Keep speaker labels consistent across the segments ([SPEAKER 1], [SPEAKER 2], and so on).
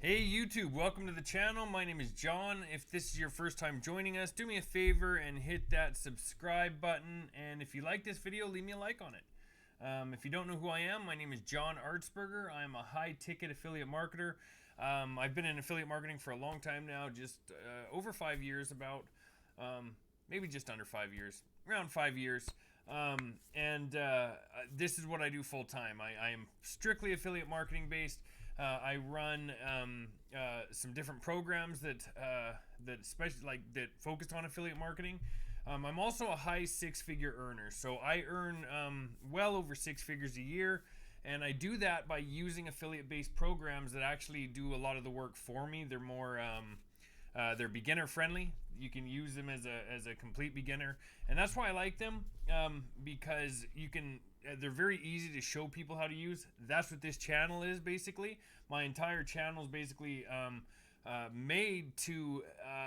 [SPEAKER 1] Hey YouTube, welcome to the channel. My name is John. If this is your first time joining us, do me a favor and hit that subscribe button. And if you like this video, leave me a like on it. If you don't know who I am, my name is John Artsberger. I'm a high ticket affiliate marketer. I've been in affiliate marketing for a long time now, just over 5 years about, maybe just under 5 years, around 5 years. This is what I do full time. I am strictly affiliate marketing based. I run some different programs that especially that focus on affiliate marketing. I'm also a high six-figure earner, so I earn well over six figures a year, and I do that by using affiliate-based programs that actually do a lot of the work for me. They're more they're beginner friendly. You can use them as a complete beginner, and that's why I like them, because you can. They're very easy to show people how to use. That's what this channel is basically. My entire channel is basically made to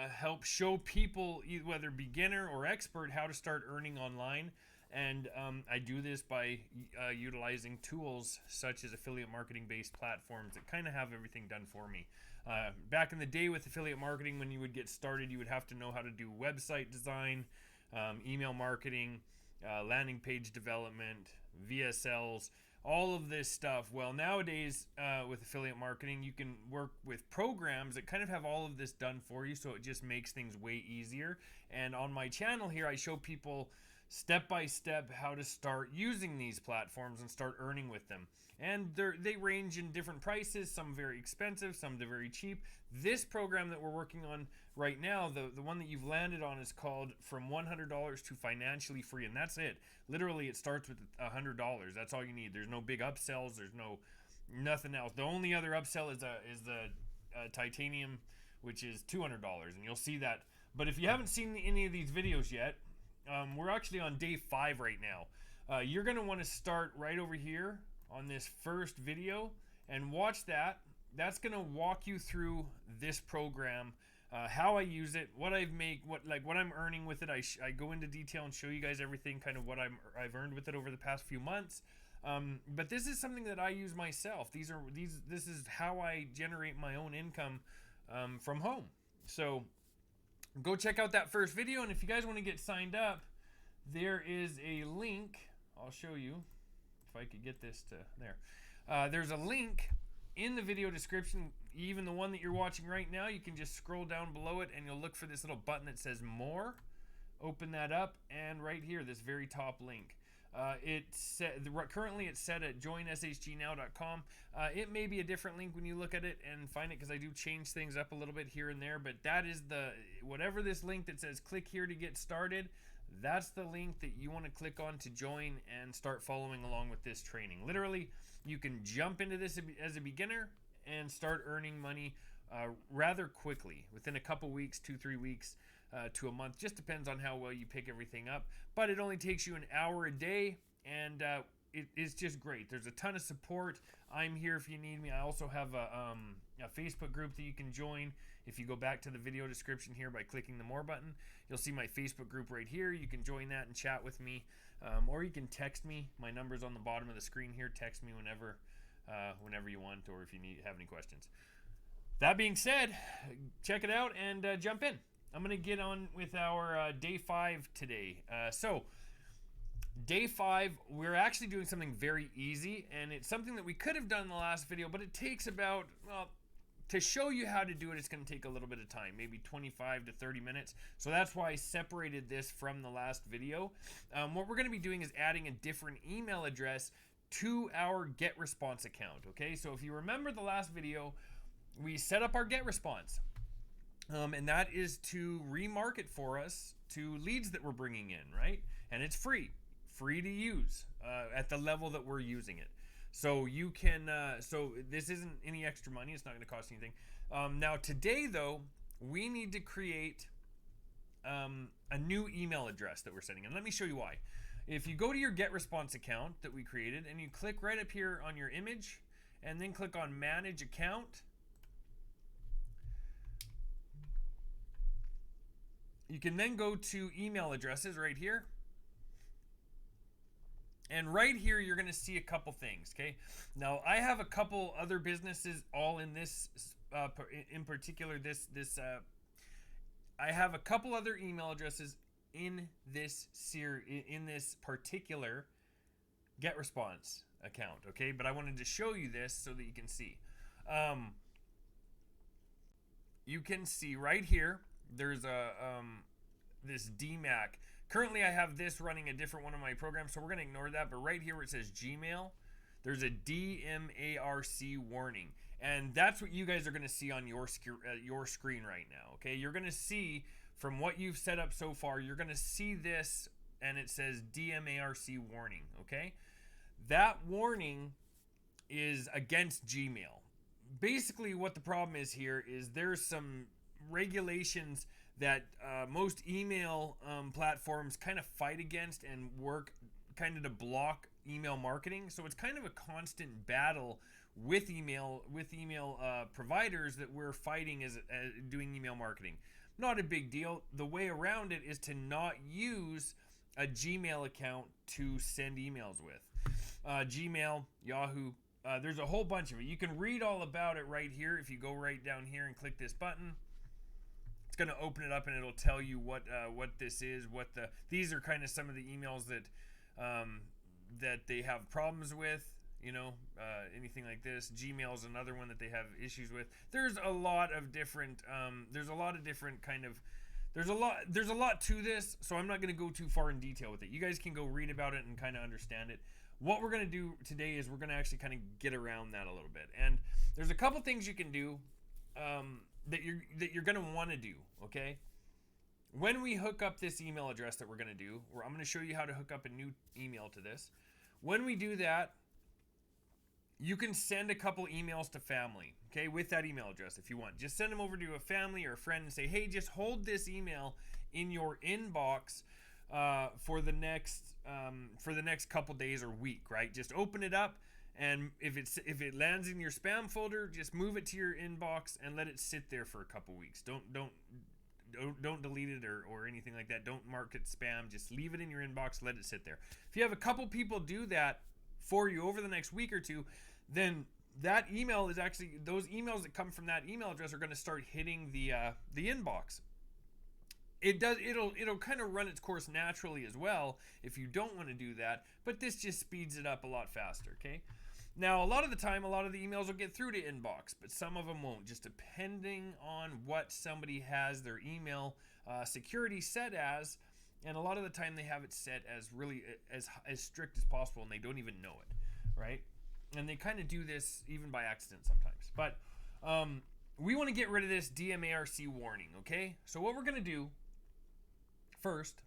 [SPEAKER 1] help show people, whether beginner or expert, how to start earning online. And I do this by utilizing tools such as affiliate marketing based platforms that kind of have everything done for me. Back in the day with affiliate marketing, when you would get started, you would have to know how to do website design, email marketing, landing page development, VSLs, all of this stuff. Well, nowadays with affiliate marketing, you can work with programs that kind of have all of this done for you, so it just makes things way easier. And on my channel here, I show people step by step how to start using these platforms and start earning with them. And they range in different prices, some very expensive, some very cheap. This program that we're working on right now, the one that you've landed on, is called From $100 to Financially Free, and that's it. Literally, it starts with $100. That's all you need. There's no big upsells. There's nothing else. The only other upsell is the titanium, which is $200, and you'll see that. But if you haven't seen any of these videos yet, we're actually on day 5 right now. You're going to want to start right over here on this first video and watch that. That's going to walk you through this program, how I use it, what I've made, what I'm earning with it. I go into detail and show you guys everything, kind of what I've earned with it over the past few months. But this is something that I use myself. This is how I generate my own income from home. So go check out that first video, and if you guys want to get signed up, there is a link. I'll show you if I could get this to there. There's a link in the video description, even the one that you're watching right now. You can just scroll down below it and you'll look for this little button that says more. Open that up, and right here, this very top link. Currently it's set at joinshgnow.com. It may be a different link when you look at it and find it, because I do change things up a little bit here and there, but that is whatever this link that says click here to get started, that's the link that you want to click on to join and start following along with this training. Literally, you can jump into this as a beginner and start earning money rather quickly, within a couple weeks, 2-3 weeks, to a month. Just depends on how well you pick everything up, but it only takes you an hour a day, and it's just great. There's a ton of support. I'm here if you need me. I also have a Facebook group that you can join. If you go back to the video description here by clicking the more button, you'll see my Facebook group right here. You can join that and chat with me, or you can text me. My number's on the bottom of the screen here. Text me whenever you want, or if you have any questions. That being said, check it out and jump in. I'm going to get on with our day 5 today. So day 5, we're actually doing something very easy, and it's something that we could have done in the last video, but it takes about, well, to show you how to do it, it's going to take a little bit of time, maybe 25 to 30 minutes. So that's why I separated this from the last video. What we're going to be doing is adding a different email address to our GetResponse account. Okay, so if you remember the last video, we set up our GetResponse. And that is to remarket for us to leads that we're bringing in, right? And it's free to use at the level that we're using it. So you can, so this isn't any extra money. It's not going to cost anything. Now today though, we need to create a new email address that we're sending. And let me show you why. If you go to your GetResponse account that we created, and you click right up here on your image, and then click on Manage Account, you can then go to email addresses right here. And right here, you're going to see a couple things, okay? Now, I have a couple other businesses all in this in particular, I have a couple other email addresses in this particular get response account, okay? But I wanted to show you this so that you can see. You can see right here, there's this DMAC. Currently, I have this running a different one of my programs, so we're going to ignore that. But right here where it says Gmail, there's a DMARC warning. And that's what you guys are going to see on your screen right now, okay? You're going to see, from what you've set up so far, you're going to see this, and it says DMARC warning, okay? That warning is against Gmail. Basically, what the problem is here is there's some regulations that most email platforms kind of fight against and work kind of to block email marketing. So it's kind of a constant battle with email providers that we're fighting as doing email marketing. Not a big deal. The way around it is to not use a Gmail account to send emails with. Gmail, Yahoo, there's a whole bunch of it. You can read all about it right here. If you go right down here and click this button, it's going to open it up and it'll tell you what this is. These are kind of some of the emails that they have problems with. Anything like this. Gmail is another one that they have issues with. There's a lot of different there's a lot to this, so I'm not going to go too far in detail with it. You guys can go read about it and kind of understand it. What we're going to do today is we're going to actually kind of get around that a little bit. And there's a couple things you can do that you're going to want to do, okay? When we hook up this email address that we're going to do, I'm going to show you how to hook up a new email to this. When we do that, you can send a couple emails to family, okay, with that email address if you want. Just send them over to a family or a friend and say, hey, just hold this email in your inbox for the next couple days or week, right? Just open it up, and if it lands in your spam folder, just move it to your inbox and let it sit there for a couple weeks. Don't delete it or anything like that. Don't mark it spam. Just leave it in your inbox. Let it sit there. If you have a couple people do that for you over the next week or two, then that email is actually, those emails that come from that email address are going to start hitting the inbox. It'll kind of run its course naturally as well if you don't want to do that, but this just speeds it up a lot faster, okay? Now, a lot of the time, a lot of the emails will get through to inbox, but some of them won't, just depending on what somebody has their email security set as, and a lot of the time they have it set as really as strict as possible, and they don't even know it, right? And they kind of do this even by accident sometimes. But we want to get rid of this DMARC warning, okay? So what we're going to do first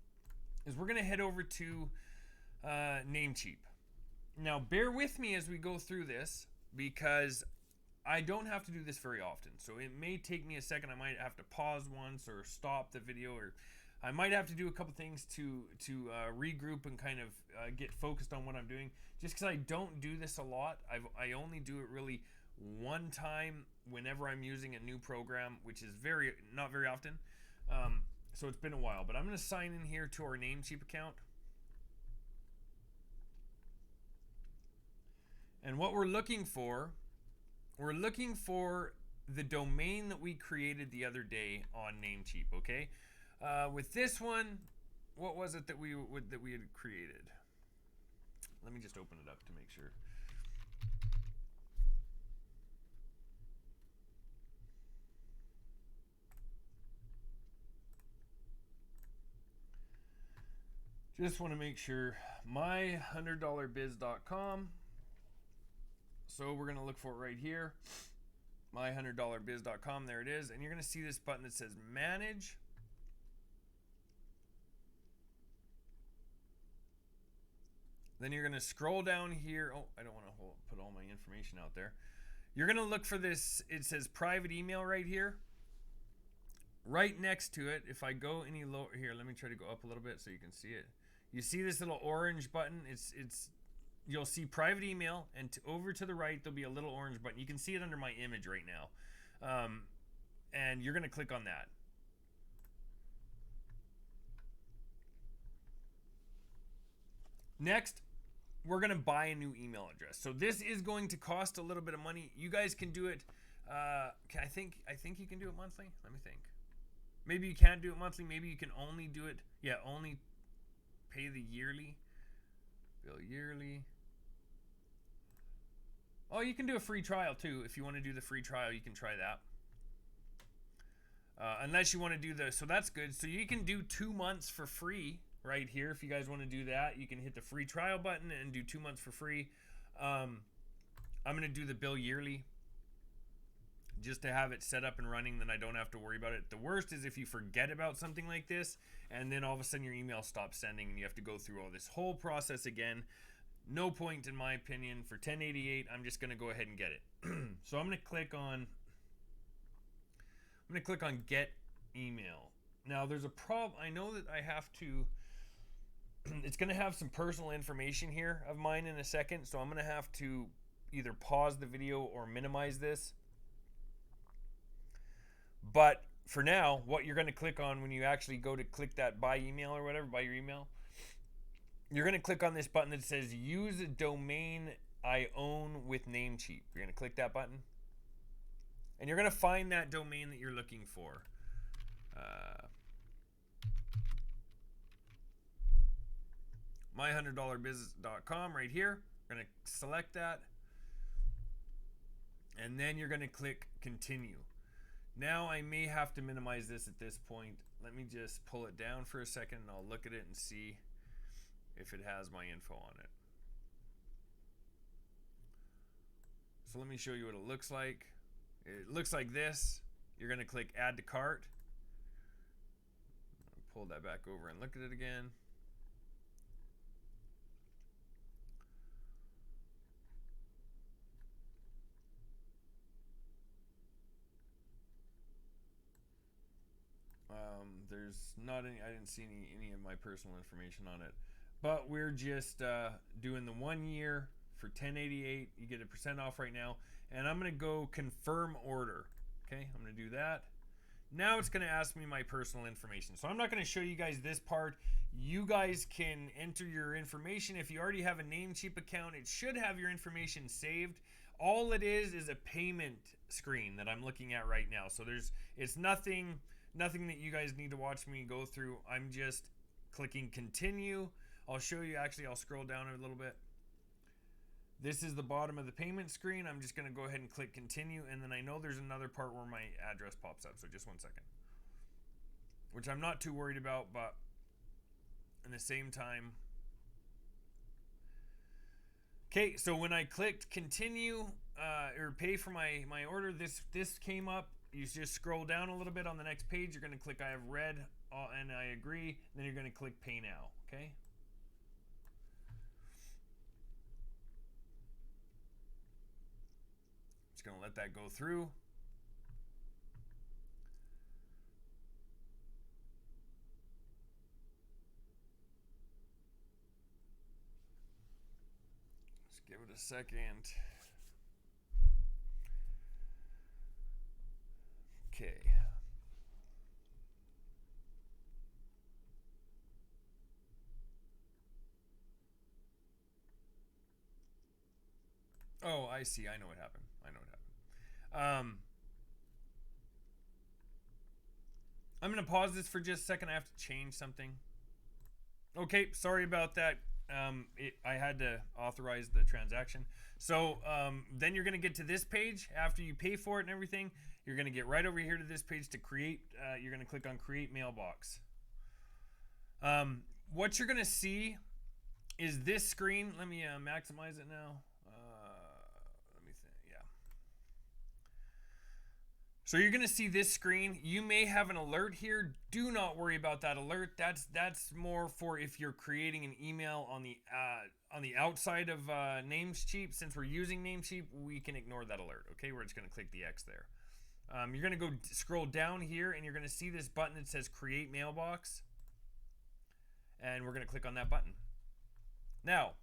[SPEAKER 1] is we're going to head over to Namecheap. Now, bear with me as we go through this because I don't have to do this very often. So it may take me a second. I might have to pause once or stop the video, or I might have to do a couple things to regroup and kind of get focused on what I'm doing. Just because I don't do this a lot. I only do it really one time whenever I'm using a new program, which is not very often. So it's been a while. But I'm going to sign in here to our Namecheap account. And what we're looking for the domain that we created the other day on Namecheap, okay? With this one, what was it that we had created? Let me just open it up to make sure. Just want to make sure. My100bizcom. So we're going to look for it right here. My100bizcom. There it is. And you're going to see this button that says manage. Then you're going to scroll down here. Oh, I don't want to put all my information out there. You're going to look for this. It says private email right here. Right next to it, if I go any lower here, let me try to go up a little bit so you can see it. You see this little orange button? You'll see private email, and over to the right there'll be a little orange button. You can see it under my image right now. And you're going to click on that. Next, we're going to buy a new email address. So this is going to cost a little bit of money. You guys can do it. I think you can do it monthly. Let me think. Maybe you can't do it monthly. Maybe you can only do it. Yeah, only pay the yearly. Bill yearly. Oh, you can do a free trial too. If you want to do the free trial, you can try that. Unless you want to do so that's good. So you can do 2 months for free right here. If you guys want to do that, you can hit the free trial button and do 2 months for free. I'm going to do the bill yearly just to have it set up and running, then I don't have to worry about it. The worst is if you forget about something like this and then all of a sudden your email stops sending and you have to go through all this whole process again. No point, in my opinion. For 1088, I'm just going to go ahead and get it. So I'm going to click on get email. Now there's a problem. I know that I have to it's going to have some personal information here of mine in a second, so I'm going to have to either pause the video or minimize this. But for now, what you're going to click on when you actually go to click that buy email or whatever, buy your email, you're going to click on this button that says use a domain I own with Namecheap. You're going to click that button. And you're going to find that domain that you're looking for. My100dollarbusiness.com right here. We're going to select that. And then you're going to click continue. Now I may have to minimize this at this point. Let me just pull it down for a second and I'll look at it and see if it has my info on it. So let me show you what it looks like. It looks like this. You're going to click add to cart. I'll pull that back over and look at it again. There's not any, I didn't see any of my personal information on it, but we're just doing the 1 year for 1088. You get a % off right now, and I'm going to go confirm order. Okay, I'm going to do that. Now it's going to ask me my personal information. So I'm not going to show you guys this part. You guys can enter your information. If you already have a Namecheap account, it should have your information saved. All it is a payment screen that I'm looking at right now. So it's nothing that you guys need to watch me go through. I'm just clicking continue. I'll show you, actually I'll scroll down a little bit. This is the bottom of the payment screen. I'm just going to go ahead and click continue, and then I know there's another part where my address pops up, so just 1 second. Which I'm not too worried about, but at the same time. Okay, so when I clicked continue or pay for my order, this came up. You just scroll down a little bit on the next page. You're going to click I have read and I agree. Then you're going to click pay now. Okay. Just going to let that go through. Just give it a second. Okay. Oh, I see. I know what happened. I'm going to pause this for just a second. I have to change something. Okay, sorry about that. I had to authorize the transaction. So then you're going to get to this page after you pay for it and everything. You're going to get right over here to this page to create. You're going to click on create mailbox. What you're going to see is this screen. Let me maximize it now. Let me think. Yeah. So you're going to see this screen. You may have an alert here. Do not worry about that alert. That's more for if you're creating an email on the outside of Namecheap. Since we're using Namecheap, we can ignore that alert. Okay, we're just going to click the X there. You're going to go scroll down here and you're going to see this button that says create mailbox. And we're going to click on that button. Now,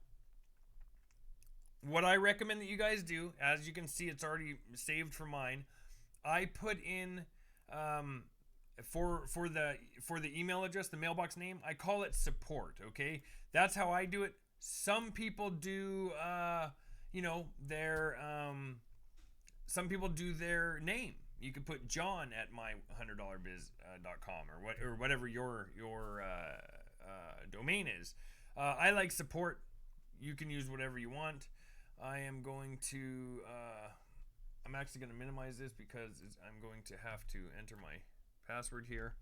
[SPEAKER 1] what I recommend that you guys do, as you can see, it's already saved for mine. I put in for the email address, the mailbox name, I call it support. Okay, that's how I do it. Some people do, some people do their name. you could put John at my100dollarbiz.com or whatever your domain is. I like support. You can use whatever you want. I am going to I'm actually going to minimize this because I'm going to have to enter my password here.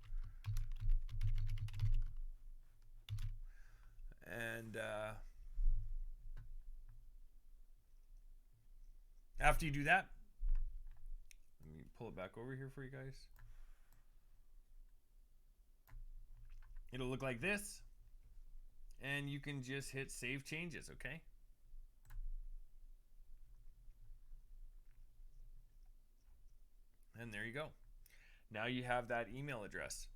[SPEAKER 1] And after you do that, let me pull it back over here for you guys. It'll look like this, and you can just hit save changes, okay? And there you go. Now you have that email address.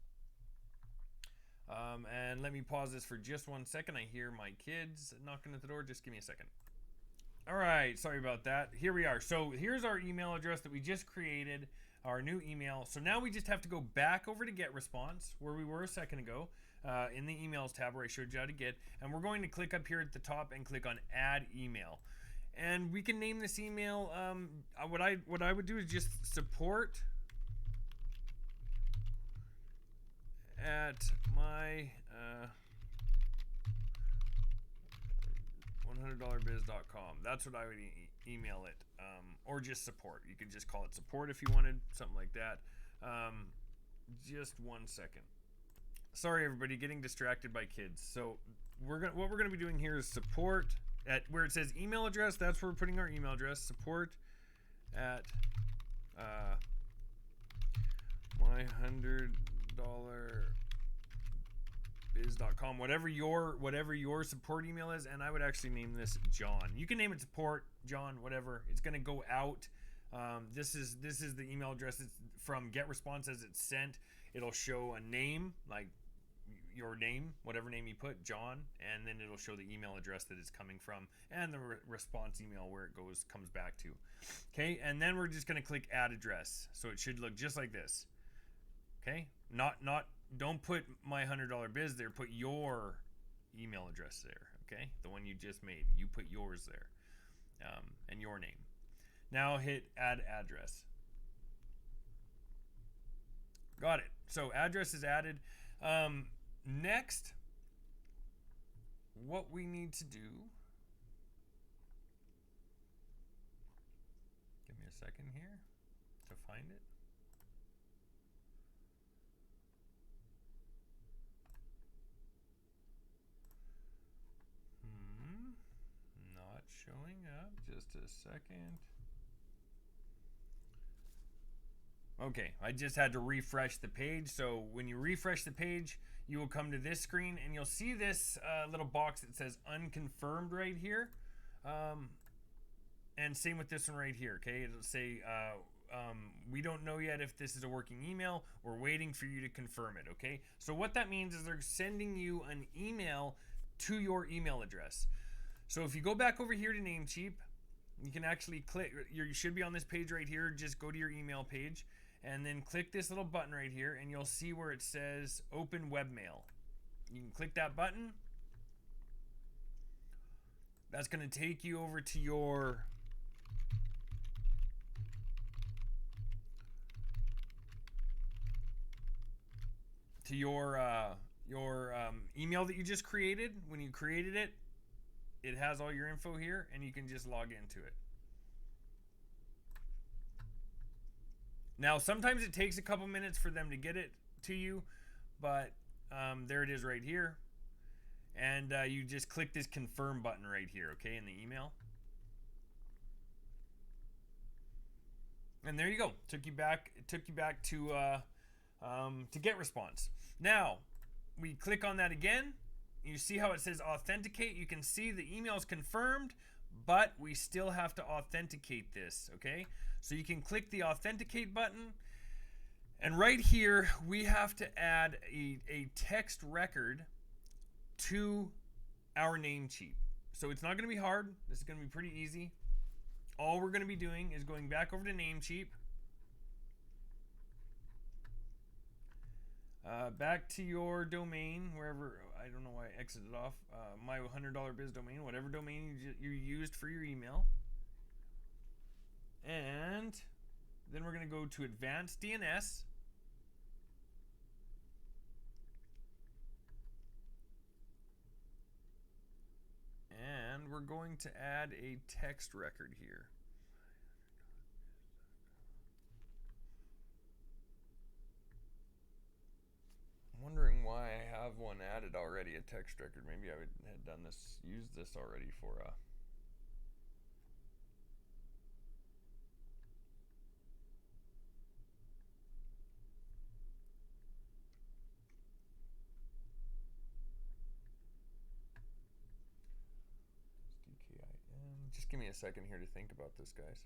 [SPEAKER 1] And let me pause this for just 1 second. I hear my kids knocking at the door. Just give me a second. All right, sorry about that. Here we are. So here's our email address that we just created, our new email. So now we just have to go back over to Get Response, where we were a second ago, in the Emails tab where I showed you how to get. And we're going to click up here at the top and click on Add Email. And we can name this email, what I would do is just support at my $100biz.com. That's what I would email it, or just support. You can just call it support if you wanted, something like that. Just 1 second. Sorry, everybody, getting distracted by kids. So what we're gonna be doing here is support at where it says email address. That's where we're putting our email address. Support at my $100biz.com, whatever your support email is. And I would actually name this John. You can name it support, John, whatever. It's going to go out. This is the email address. It's from Get Response. As it's sent, it'll show a name, like your name, whatever name you put, John, and then it'll show the email address that it's coming from and the response email where it comes back to. Okay, and then we're just going to click add address. So it should look just like this. Okay, don't put my $100biz there. Put your email address there. Okay, the one you just made. You put yours there, and your name. Now hit add address. Got it. So address is added. Next, what we need to do. Give me a second here to find it. Not showing up. Just a second. Okay, I just had to refresh the page. So when you refresh the page, you will come to this screen and you'll see this little box that says unconfirmed right here. And same with this one right here. Okay, it'll say we don't know yet if this is a working email. We're waiting for you to confirm it. Okay, so what that means is they're sending you an email to your email address. So if you go back over here to Namecheap, you can actually click. You should be on this page right here. Just go to your email page and then click this little button right here, and you'll see where it says Open Webmail. You can click that button. That's going to take you over to your email that you just created. When you created it, it has all your info here, and you can just log into it. Now, sometimes it takes a couple minutes for them to get it to you, but there it is right here. And you just click this confirm button right here, okay, in the email. And there you go. It took you back to Get Response. Now, we click on that again. You see how it says authenticate. You can see the email is confirmed, but we still have to authenticate this, okay? So you can click the authenticate button, and right here we have to add a text record to our Namecheap. So it's not going to be hard. This is going to be pretty easy. All we're going to be doing is going back over to Namecheap, back to your domain, wherever, I don't know why I exited off, my $100biz domain, whatever domain you used for your email. And Then we're going to go to Advanced DNS. And we're going to add a text record here. I'm wondering why I have one added already, a text record. Maybe I had done this, used this already for DKIM. Just give me a second here to think about this, guys.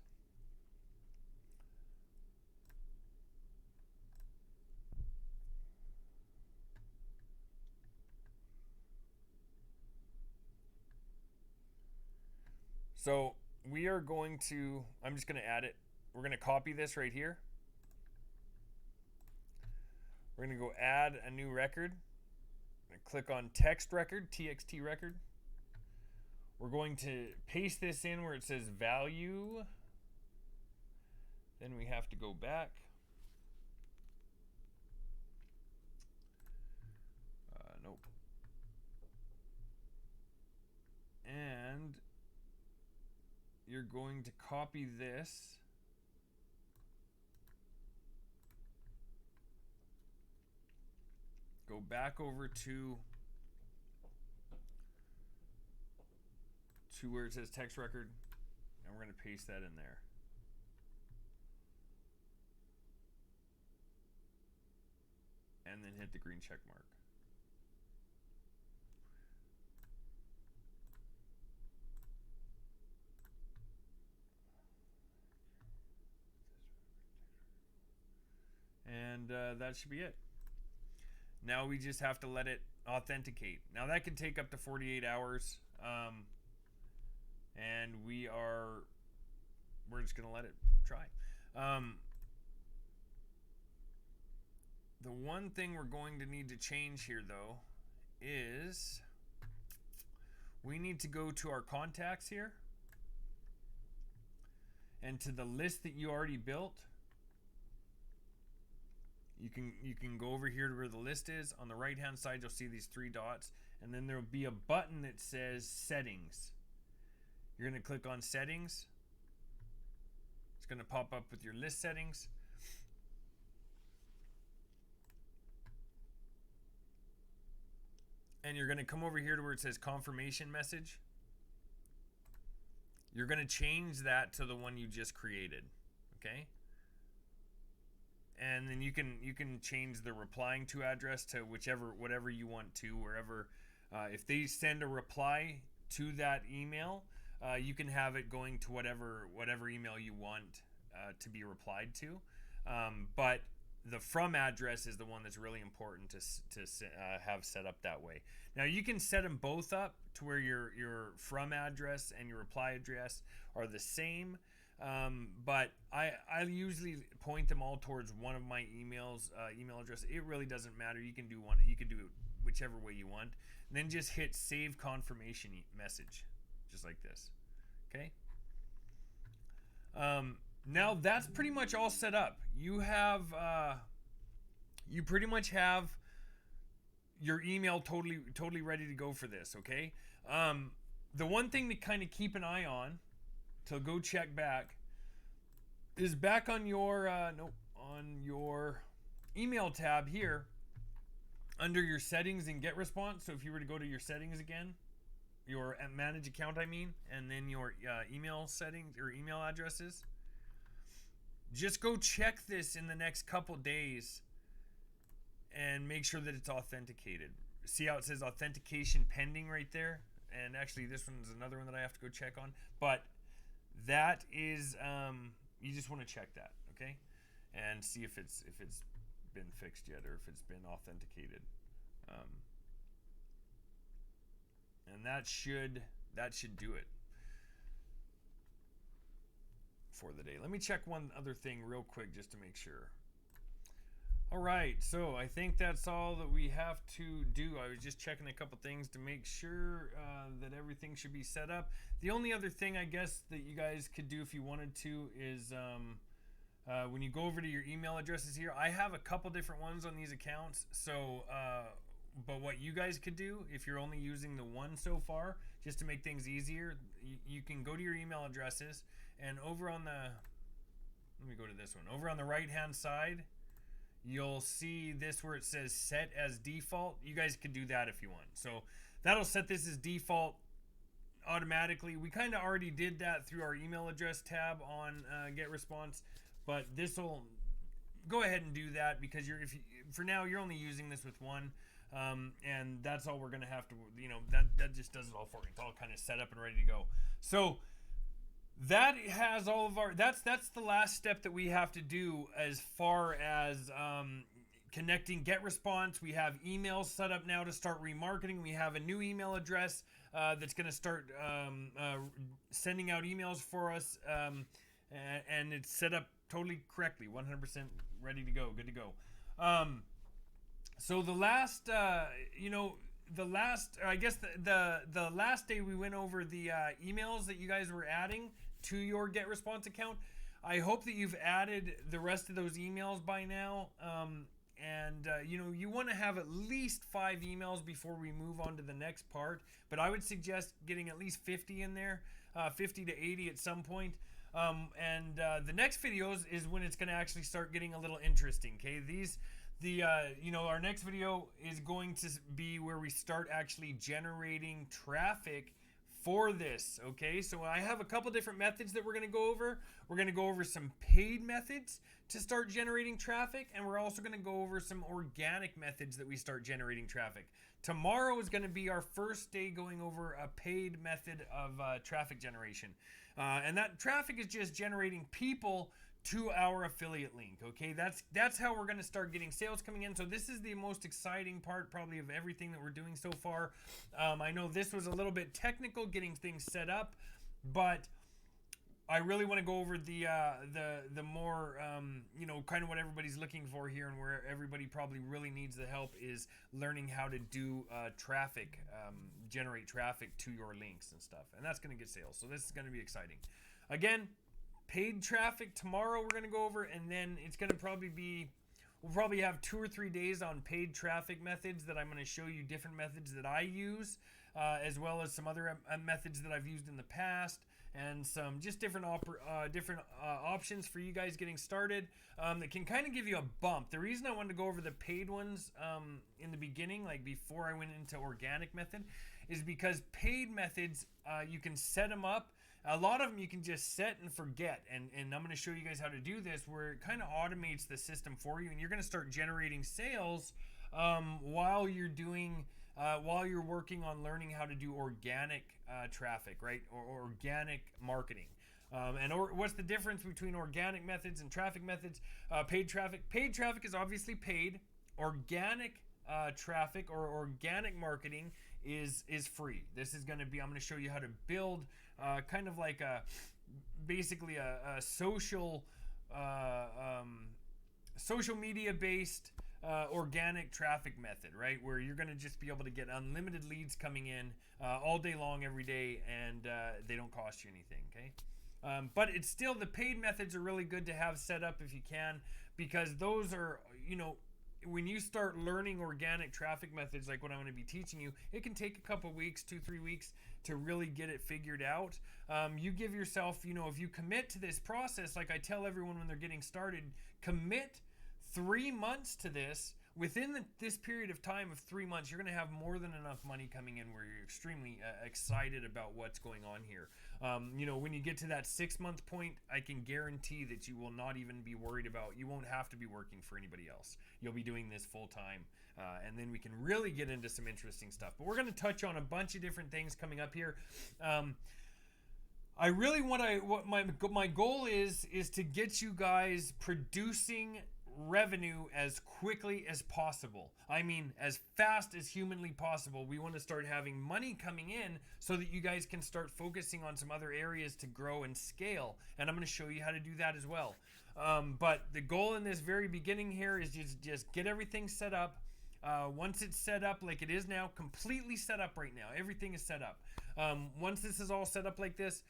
[SPEAKER 1] So we are going to, I'm just going to add it. We're going to copy this right here. We're going to go add a new record. I'm going to click on text record, TXT record. We're going to paste this in where it says value. Then we have to go back. Nope. And you're going to copy this. Go back over to where it says text record, and we're going to paste that in there. And then hit the green check mark. And that should be it. Now we just have to let it authenticate. Now that can take up to 48 hours. And we're just going to let it try. The one thing we're going to need to change here, though, is we need to go to our contacts here and to the list that you already built. You can go over here to where the list is. On the right hand side, you'll see these 3 dots, and then there'll be a button that says Settings. You're going to click on Settings. It's going to pop up with your list settings. And you're going to come over here to where it says Confirmation Message. You're going to change that to the one you just created, okay? And then you can change the replying to address to whatever you want to, wherever. If they send a reply to that email, you can have it going to whatever email you want to be replied to. But the from address is the one that's really important to have set up that way. Now you can set them both up to where your from address and your reply address are the same. But I usually point them all towards one of my email address. It really doesn't matter. You can do one. You can do it whichever way you want. And then just hit Save Confirmation Message, just like this. Okay. Now that's pretty much all set up. You pretty much have your email totally ready to go for this. Okay. The one thing to kind of keep an eye on, to go check back, is back on your on your email tab here under your settings and get response. So if you were to go to your settings again, your manage account and then your email settings or email addresses, just go check this in the next couple days and make sure that it's authenticated. See how it says authentication pending right there? And actually this one's another one that I have to go check on, but that is you just want to check that, okay, and see if it's been fixed yet, or if it's been authenticated, and that should do it for the day. Let me check one other thing real quick just to make sure. All right, so I think that's all that we have to do. I was just checking a couple things to make sure that everything should be set up. The only other thing I guess that you guys could do if you wanted to is when you go over to your email addresses here, I have a couple different ones on these accounts. So, but what you guys could do, if you're only using the one so far, just to make things easier, you can go to your email addresses, and over on the, let me go to this one. Over on the right-hand side, you'll see this where it says set as default. You guys can do that if you want. So that'll set this as default automatically. We kind of already did that through our email address tab on get response, but this will go ahead and do that because for now you're only using this with one, and that's all we're gonna have to, that just does it all for you. It's all kind of set up and ready to go. So that has all of our, that's the last step that we have to do as far as connecting get response. We have emails set up now to start remarketing. We have a new email address that's going to start sending out emails for us, and it's set up totally correctly, 100% ready to go, good to go. So the last, I guess the last day we went over the emails that you guys were adding to your get response account. I hope that you've added the rest of those emails by now. You want to have at least 5 emails before we move on to the next part, but I would suggest getting at least 50 in there, 50 to 80 at some point. The next videos is when it's going to actually start getting a little interesting. Okay, our next video is going to be where we start actually generating traffic for this. Okay, so I have a couple different methods that we're going to go over. We're going to go over some paid methods to start generating traffic, and we're also going to go over some organic methods that we start generating traffic. Tomorrow is going to be our first day going over a paid method of traffic generation, and that traffic is just generating people to our affiliate link. Okay, that's how we're going to start getting sales coming in. So this is the most exciting part probably of everything that we're doing so far. I know this was a little bit technical getting things set up, but I really want to go over the more kind of what everybody's looking for here, and where everybody probably really needs the help is learning how to do traffic, generate traffic to your links and stuff, and that's going to get sales. So this is going to be exciting. Again, paid traffic tomorrow we're going to go over, and then it's going to we'll probably have 2 or 3 days on paid traffic methods that I'm going to show you different methods that I use, as well as some other methods that I've used in the past, and some just different options for you guys getting started that can kind of give you a bump. The reason I wanted to go over the paid ones in the beginning, like before I went into organic method, is because paid methods, you can set them up. A lot of them you can just set and forget, and I'm going to show you guys how to do this, where it kind of automates the system for you, and you're going to start generating sales while you're working on learning how to do organic traffic, right, or organic marketing. What's the difference between organic methods and traffic methods? Paid traffic is obviously paid. Organic traffic or organic marketing is free. This is going to be, I'm going to show you how to build kind of like basically a social media based organic traffic method, right, where you're going to just be able to get unlimited leads coming in all day long every day, and they don't cost you anything. Okay, but it's still, the paid methods are really good to have set up if you can, because those are, when you start learning organic traffic methods like what I'm going to be teaching you, it can take a couple weeks, 2-3 weeks to really get it figured out. You give yourself, if you commit to this process, like I tell everyone when they're getting started, commit 3 months to this. Within this period of time of 3 months, you're going to have more than enough money coming in where you're extremely excited about what's going on here. When you get to that 6-month point, I can guarantee that you will not even be worried about, you won't have to be working for anybody else. You'll be doing this full time, and then we can really get into some interesting stuff. But we're going to touch on a bunch of different things coming up here. I really what my goal is to get you guys producing revenue as quickly as possible. I mean, as fast as humanly possible. We want to start having money coming in so that you guys can start focusing on some other areas to grow and scale. And I'm going to show you how to do that as well. But the goal in this very beginning here is just get everything set up. Once it's set up like it is now, completely set up right now, everything is set up. Once this is all set up like this,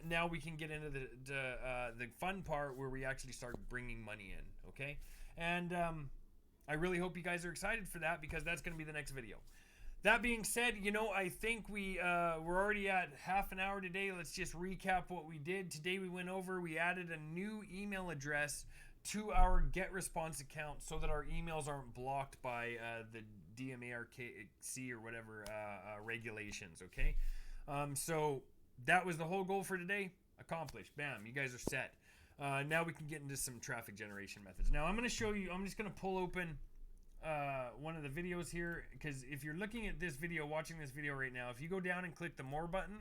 [SPEAKER 1] now we can get into the fun part where we actually start bringing money in. Okay, and I really hope you guys are excited for that, because that's going to be the next video. That being said, I think we're already at half an hour today. Let's just recap what we did. Today we added a new email address to our GetResponse account so that our emails aren't blocked by the DMARC or whatever regulations, okay? So that was the whole goal for today. Accomplished. Bam, you guys are set. Now we can get into some traffic generation methods. Now I'm going to show you, I'm just going to pull open one of the videos here, because if you're looking at this video, watching this video right now, if you go down and click the more button,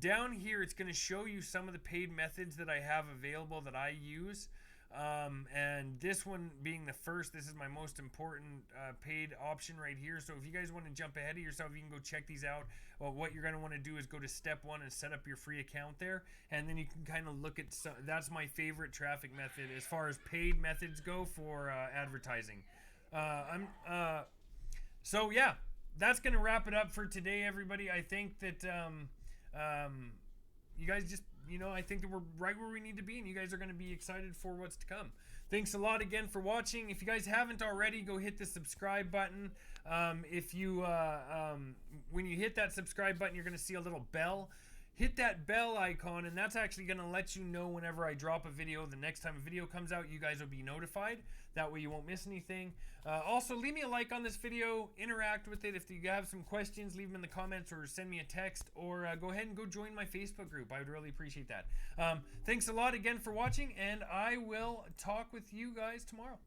[SPEAKER 1] down here it's going to show you some of the paid methods that I have available that I use. And this one being the first, this is my most important paid option right here. So if you guys want to jump ahead of yourself, you can go check these out. Well, what you're going to want to do is go to step 1 and set up your free account there, and then you can kind of look at that's my favorite traffic method as far as paid methods go for advertising. So yeah, that's going to wrap it up for today, everybody. I think that you guys just, I think that we're right where we need to be, and you guys are going to be excited for what's to come. Thanks a lot again for watching. If you guys haven't already, go hit the subscribe button. If you when you hit that subscribe button, you're going to see a little bell. Hit that bell icon, and that's actually going to let you know whenever I drop a video. The next time a video comes out, you guys will be notified. That way you won't miss anything. Also, leave me a like on this video. Interact with it. If you have some questions, leave them in the comments or send me a text, or go ahead and go join my Facebook group. I would really appreciate that. Thanks a lot again for watching, and I will talk with you guys tomorrow.